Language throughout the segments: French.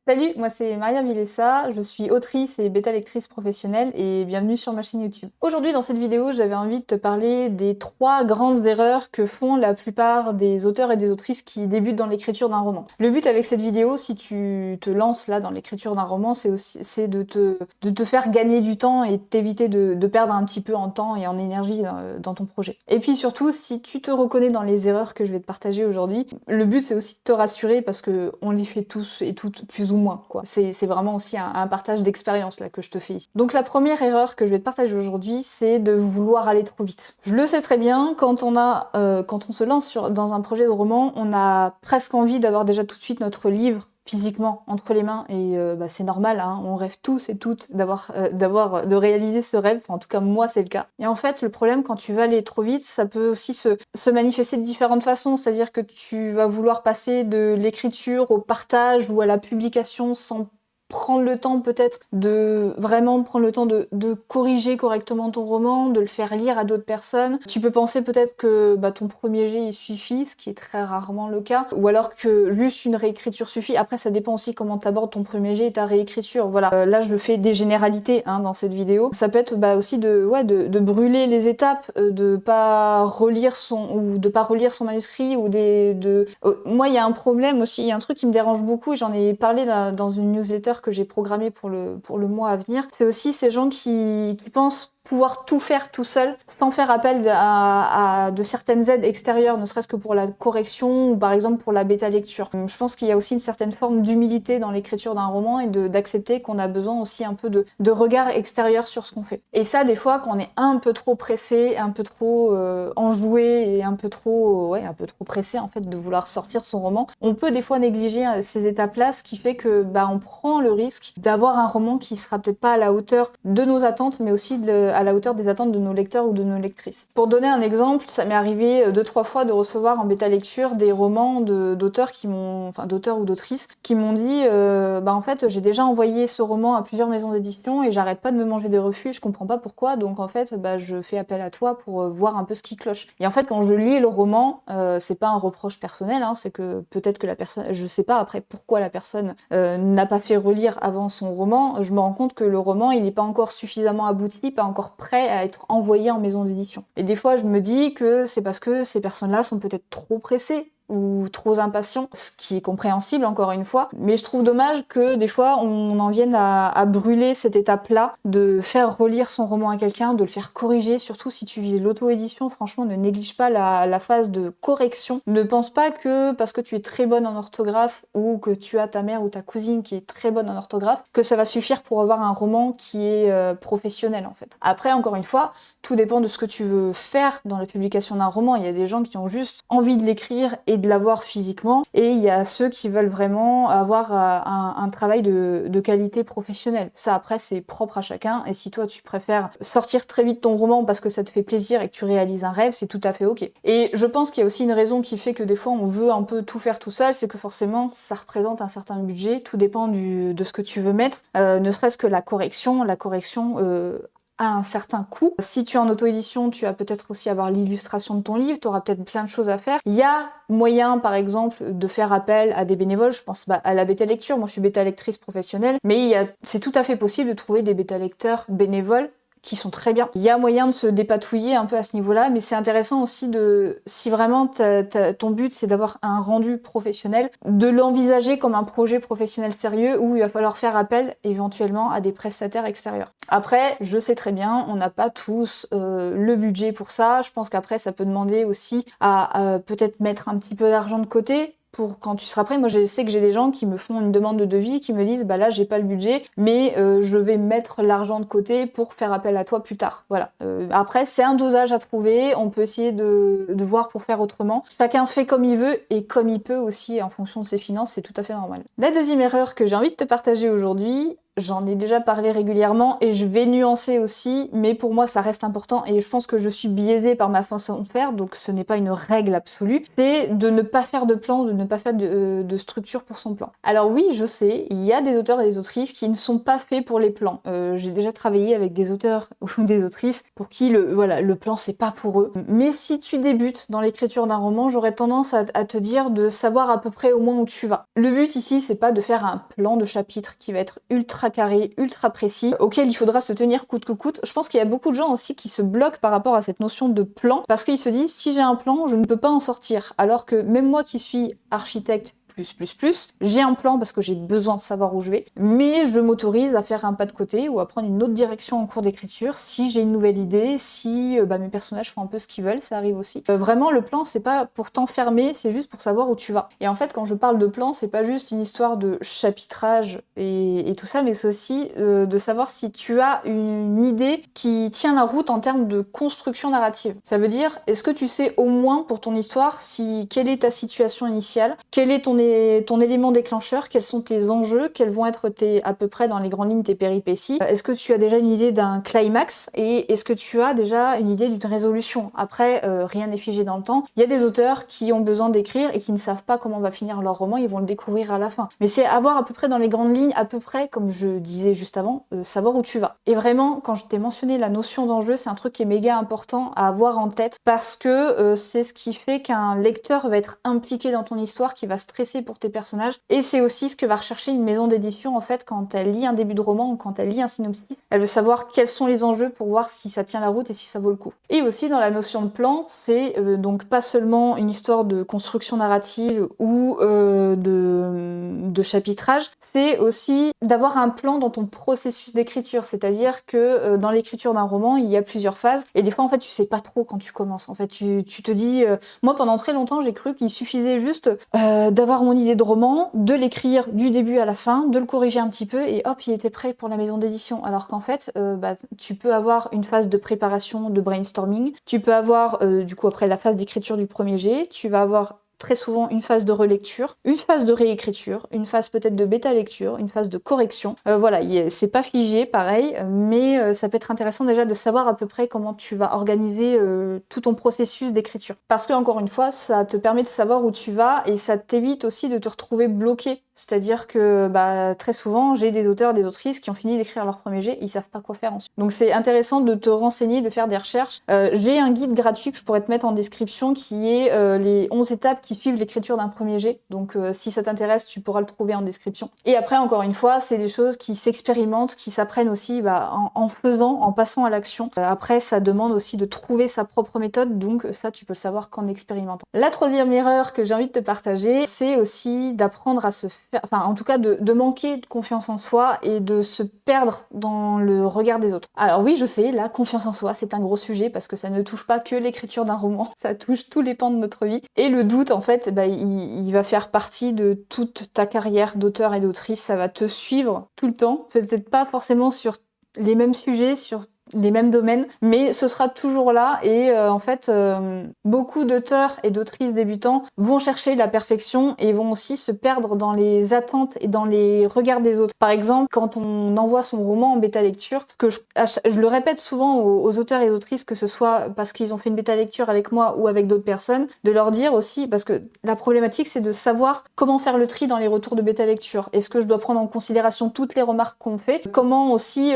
Salut, moi c'est Maria Vilessa, je suis autrice et bêta-lectrice professionnelle et bienvenue sur ma chaîne YouTube. Aujourd'hui dans cette vidéo, j'avais envie de te parler des 3 grandes erreurs que font la plupart des auteurs et des autrices qui débutent dans l'écriture d'un roman. Le but avec cette vidéo, si tu te lances là dans l'écriture d'un roman, c'est de te faire gagner du temps et t'éviter de perdre un petit peu en temps et en énergie dans ton projet. Et puis surtout, si tu te reconnais dans les erreurs que je vais te partager aujourd'hui, le but c'est aussi de te rassurer parce que on les fait tous et toutes plus ou moins, quoi. C'est vraiment aussi un partage d'expérience là que je te fais ici. Donc la première erreur que je vais te partager aujourd'hui, c'est de vouloir aller trop vite. Je le sais très bien, quand on se lance dans un projet de roman, on a presque envie d'avoir déjà tout de suite notre livre physiquement entre les mains et c'est normal, hein, on rêve tous et toutes de réaliser ce rêve, enfin, en tout cas moi c'est le cas. Et en fait le problème quand tu vas aller trop vite, ça peut aussi se manifester de différentes façons, c'est-à-dire que tu vas vouloir passer de l'écriture au partage ou à la publication sans prendre le temps peut-être de vraiment prendre le temps de corriger correctement ton roman, de le faire lire à d'autres personnes. Tu peux penser peut-être que ton premier jet il suffit, ce qui est très rarement le cas, ou alors que juste une réécriture suffit. Après ça dépend aussi comment t'abordes ton premier jet et ta réécriture. Voilà, là je fais des généralités dans cette vidéo. Ça peut être aussi de brûler les étapes, de pas relire son manuscrit ou moi il y a un problème aussi, il y a un truc qui me dérange beaucoup et j'en ai parlé dans une newsletter que j'ai programmé pour le mois à venir, c'est aussi ces gens qui pensent pouvoir tout faire tout seul, sans faire appel à de certaines aides extérieures, ne serait-ce que pour la correction ou par exemple pour la bêta-lecture. Je pense qu'il y a aussi une certaine forme d'humilité dans l'écriture d'un roman et d'accepter qu'on a besoin aussi un peu de regard extérieur sur ce qu'on fait. Et ça, des fois, quand on est un peu trop pressé, un peu trop enjoué et un peu trop pressé en fait de vouloir sortir son roman, on peut des fois négliger ces étapes-là, ce qui fait que on prend le risque d'avoir un roman qui sera peut-être pas à la hauteur de nos attentes, mais aussi à la hauteur des attentes de nos lecteurs ou de nos lectrices. Pour donner un exemple, ça m'est arrivé 2-3 fois de recevoir en bêta lecture des romans d'auteurs d'auteurs ou d'autrices qui m'ont dit en fait j'ai déjà envoyé ce roman à plusieurs maisons d'édition et j'arrête pas de me manger des refus, je comprends pas pourquoi, donc en fait je fais appel à toi pour voir un peu ce qui cloche. Et en fait quand je lis le roman, c'est pas un reproche personnel, c'est que peut-être que la personne, je sais pas après pourquoi la personne n'a pas fait relire avant son roman, je me rends compte que le roman il est pas encore suffisamment abouti, pas encore prêt à être envoyé en maison d'édition. Et des fois je me dis que c'est parce que ces personnes-là sont peut-être trop pressées ou trop impatients, ce qui est compréhensible encore une fois, mais je trouve dommage que des fois on en vienne à brûler cette étape-là, de faire relire son roman à quelqu'un, de le faire corriger, surtout si tu vises l'auto-édition, franchement ne néglige pas la phase de correction. Ne pense pas que parce que tu es très bonne en orthographe ou que tu as ta mère ou ta cousine qui est très bonne en orthographe, que ça va suffire pour avoir un roman qui est professionnel en fait. Après encore une fois, tout dépend de ce que tu veux faire dans la publication d'un roman. Il y a des gens qui ont juste envie de l'écrire et de l'avoir physiquement, et il y a ceux qui veulent vraiment avoir un travail de qualité professionnelle. Ça après c'est propre à chacun, et si toi tu préfères sortir très vite ton roman parce que ça te fait plaisir et que tu réalises un rêve, c'est tout à fait ok. Et je pense qu'il y a aussi une raison qui fait que des fois on veut un peu tout faire tout seul, c'est que forcément ça représente un certain budget, tout dépend de ce que tu veux mettre, ne serait-ce que la correction à un certain coût. Si tu es en auto-édition, tu vas peut-être aussi avoir l'illustration de ton livre, tu auras peut-être plein de choses à faire. Il y a moyen, par exemple, de faire appel à des bénévoles, je pense à la bêta-lecture, moi je suis bêta-lectrice professionnelle, mais c'est tout à fait possible de trouver des bêta-lecteurs bénévoles qui sont très bien. Il y a moyen de se dépatouiller un peu à ce niveau-là, mais c'est intéressant aussi si vraiment ton but c'est d'avoir un rendu professionnel, de l'envisager comme un projet professionnel sérieux où il va falloir faire appel éventuellement à des prestataires extérieurs. Après, je sais très bien, on n'a pas tous le budget pour ça. Je pense qu'après, ça peut demander aussi à peut-être mettre un petit peu d'argent de côté pour quand tu seras prêt. Moi je sais que j'ai des gens qui me font une demande de devis, qui me disent là j'ai pas le budget, mais je vais mettre l'argent de côté pour faire appel à toi plus tard. Voilà. Après c'est un dosage à trouver, on peut essayer de voir pour faire autrement. Chacun fait comme il veut et comme il peut aussi en fonction de ses finances, c'est tout à fait normal. La deuxième erreur que j'ai envie de te partager aujourd'hui, j'en ai déjà parlé régulièrement et je vais nuancer aussi, mais pour moi ça reste important et je pense que je suis biaisée par ma façon de faire, donc ce n'est pas une règle absolue, c'est de ne pas faire de plan, de ne pas faire de structure pour son plan. Alors oui, je sais, il y a des auteurs et des autrices qui ne sont pas faits pour les plans. J'ai déjà travaillé avec des auteurs ou des autrices pour qui le plan c'est pas pour eux. Mais si tu débutes dans l'écriture d'un roman, j'aurais tendance à te dire de savoir à peu près au moins où tu vas. Le but ici, c'est pas de faire un plan de chapitre qui va être ultra carré, ultra précis, auquel il faudra se tenir coûte que coûte. Je pense qu'il y a beaucoup de gens aussi qui se bloquent par rapport à cette notion de plan, parce qu'ils se disent si j'ai un plan, je ne peux pas en sortir. Alors que même moi qui suis architecte, j'ai un plan parce que j'ai besoin de savoir où je vais, mais je m'autorise à faire un pas de côté ou à prendre une autre direction en cours d'écriture si j'ai une nouvelle idée, si mes personnages font un peu ce qu'ils veulent, ça arrive aussi. Vraiment, le plan, c'est pas pour t'enfermer, c'est juste pour savoir où tu vas. Et en fait, quand je parle de plan, c'est pas juste une histoire de chapitrage et tout ça, mais c'est aussi de savoir si tu as une idée qui tient la route en termes de construction narrative. Ça veut dire, est-ce que tu sais au moins pour ton histoire quelle est ta situation initiale, quel est ton élément déclencheur, quels sont tes enjeux, quels vont être à peu près dans les grandes lignes tes péripéties. Est-ce que tu as déjà une idée d'un climax et est-ce que tu as déjà une idée d'une résolution? Après, rien n'est figé dans le temps. Il y a des auteurs qui ont besoin d'écrire et qui ne savent pas comment va finir leur roman, ils vont le découvrir à la fin. Mais c'est avoir à peu près dans les grandes lignes, à peu près, comme je disais juste avant, savoir où tu vas. Et vraiment, quand je t'ai mentionné la notion d'enjeu, c'est un truc qui est méga important à avoir en tête parce que c'est ce qui fait qu'un lecteur va être impliqué dans ton histoire, qui va stresser pour tes personnages, et c'est aussi ce que va rechercher une maison d'édition en fait quand elle lit un début de roman ou quand elle lit un synopsis. Elle veut savoir quels sont les enjeux pour voir si ça tient la route et si ça vaut le coup. Et aussi dans la notion de plan, c'est donc pas seulement une histoire de construction narrative ou de chapitrage, c'est aussi d'avoir un plan dans ton processus d'écriture, c'est-à-dire que dans l'écriture d'un roman, il y a plusieurs phases et des fois en fait tu sais pas trop quand tu commences. En fait tu te dis, moi pendant très longtemps j'ai cru qu'il suffisait juste d'avoir mon idée de roman, de l'écrire du début à la fin, de le corriger un petit peu et hop, il était prêt pour la maison d'édition. Alors qu'en fait, tu peux avoir une phase de préparation, de brainstorming, tu peux avoir du coup après la phase d'écriture du premier jet, tu vas avoir très souvent une phase de relecture, une phase de réécriture, une phase peut-être de bêta-lecture, une phase de correction. Voilà, c'est pas figé, pareil, mais ça peut être intéressant déjà de savoir à peu près comment tu vas organiser tout ton processus d'écriture. Parce que, encore une fois, ça te permet de savoir où tu vas et ça t'évite aussi de te retrouver bloqué. C'est-à-dire que très souvent, j'ai des auteurs, des autrices qui ont fini d'écrire leur premier jet, ils savent pas quoi faire ensuite. Donc c'est intéressant de te renseigner, de faire des recherches. J'ai un guide gratuit que je pourrais te mettre en description qui est les 11 étapes qui suivent l'écriture d'un premier jet. Donc si ça t'intéresse, tu pourras le trouver en description. Et après, encore une fois, c'est des choses qui s'expérimentent, qui s'apprennent aussi en faisant, en passant à l'action. Après, ça demande aussi de trouver sa propre méthode, donc ça, tu peux le savoir qu'en expérimentant. La troisième erreur que j'ai envie de te partager, c'est aussi d'apprendre à se faire, enfin en tout cas de manquer de confiance en soi et de se perdre dans le regard des autres. Alors oui, je sais, la confiance en soi, c'est un gros sujet parce que ça ne touche pas que l'écriture d'un roman, ça touche tous les pans de notre vie. Et le doute, en fait, il va faire partie de toute ta carrière d'auteur et d'autrice, ça va te suivre tout le temps, peut-être pas forcément sur les mêmes sujets, sur les mêmes domaines, mais ce sera toujours là et en fait beaucoup d'auteurs et d'autrices débutants vont chercher la perfection et vont aussi se perdre dans les attentes et dans les regards des autres. Par exemple, quand on envoie son roman en bêta lecture, ce que je le répète souvent aux auteurs et autrices, que ce soit parce qu'ils ont fait une bêta lecture avec moi ou avec d'autres personnes, de leur dire aussi, parce que la problématique c'est de savoir comment faire le tri dans les retours de bêta lecture. Est-ce que je dois prendre en considération toutes les remarques qu'on fait? Comment aussi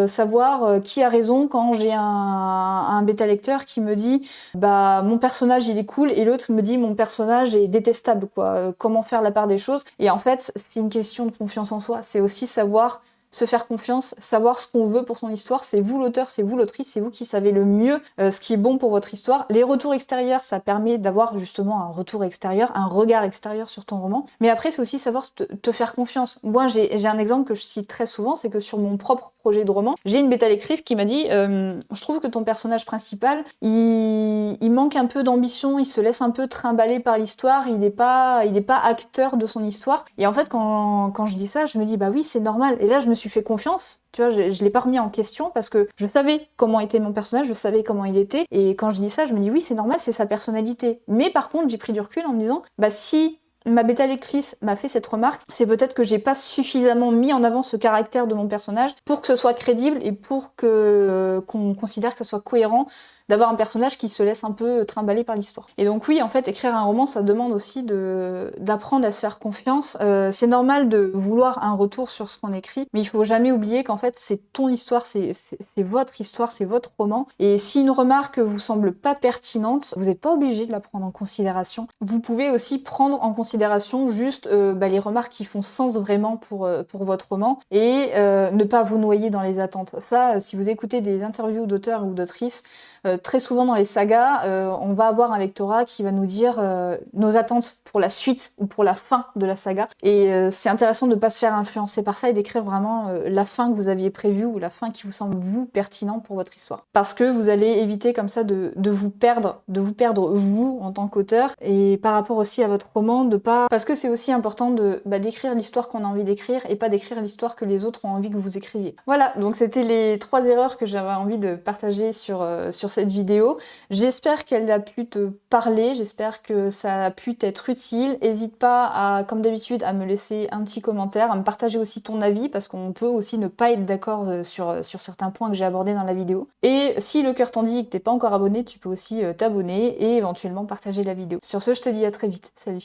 savoir qui a raison quand j'ai un bêta lecteur qui me dit mon personnage il est cool et l'autre me dit mon personnage est détestable quoi. Comment faire la part des choses? Et en fait c'est une question de confiance en soi, c'est aussi savoir se faire confiance, savoir ce qu'on veut pour son histoire, c'est vous l'auteur, c'est vous l'autrice, c'est vous qui savez le mieux ce qui est bon pour votre histoire. Les retours extérieurs, ça permet d'avoir justement un retour extérieur, un regard extérieur sur ton roman. Mais après, c'est aussi savoir te faire confiance. Moi, j'ai un exemple que je cite très souvent, c'est que sur mon propre projet de roman, j'ai une bêta lectrice qui m'a dit je trouve que ton personnage principal, il manque un peu d'ambition, il se laisse un peu trimballer par l'histoire, il n'est pas acteur de son histoire. Et en fait, quand je dis ça, je me dis oui, c'est normal. Et là, je me suis fait confiance, tu vois, je l'ai pas remis en question parce que je savais comment était mon personnage, je savais comment il était, et quand je dis ça, je me dis oui, c'est normal, c'est sa personnalité. Mais par contre, j'ai pris du recul en me disant, si ma bêta lectrice m'a fait cette remarque, c'est peut-être que j'ai pas suffisamment mis en avant ce caractère de mon personnage pour que ce soit crédible et pour que qu'on considère que ça soit cohérent d'avoir un personnage qui se laisse un peu trimballer par l'histoire. Et donc oui, en fait, écrire un roman, ça demande aussi d'apprendre à se faire confiance. C'est normal de vouloir un retour sur ce qu'on écrit, mais il faut jamais oublier qu'en fait, c'est ton histoire, c'est votre histoire, c'est votre roman. Et si une remarque vous semble pas pertinente, vous n'êtes pas obligé de la prendre en considération. Vous pouvez aussi prendre en considération juste les remarques qui font sens vraiment pour votre roman et ne pas vous noyer dans les attentes. Ça, si vous écoutez des interviews d'auteurs ou d'autrices, très souvent dans les sagas, on va avoir un lectorat qui va nous dire nos attentes pour la suite ou pour la fin de la saga. Et c'est intéressant de ne pas se faire influencer par ça et d'écrire vraiment la fin que vous aviez prévue ou la fin qui vous semble vous pertinent pour votre histoire. Parce que vous allez éviter comme ça de vous perdre vous en tant qu'auteur et par rapport aussi à votre roman, de pas... Parce que c'est aussi important d'écrire l'histoire qu'on a envie d'écrire et pas d'écrire l'histoire que les autres ont envie que vous écriviez. Voilà, donc c'était les 3 erreurs que j'avais envie de partager sur cette vidéo. J'espère qu'elle a pu te parler, j'espère que ça a pu t'être utile. N'hésite pas à, comme d'habitude, à me laisser un petit commentaire, à me partager aussi ton avis, parce qu'on peut aussi ne pas être d'accord sur certains points que j'ai abordés dans la vidéo. Et si le cœur t'en dit que t'es pas encore abonné, tu peux aussi t'abonner et éventuellement partager la vidéo. Sur ce, je te dis à très vite. Salut!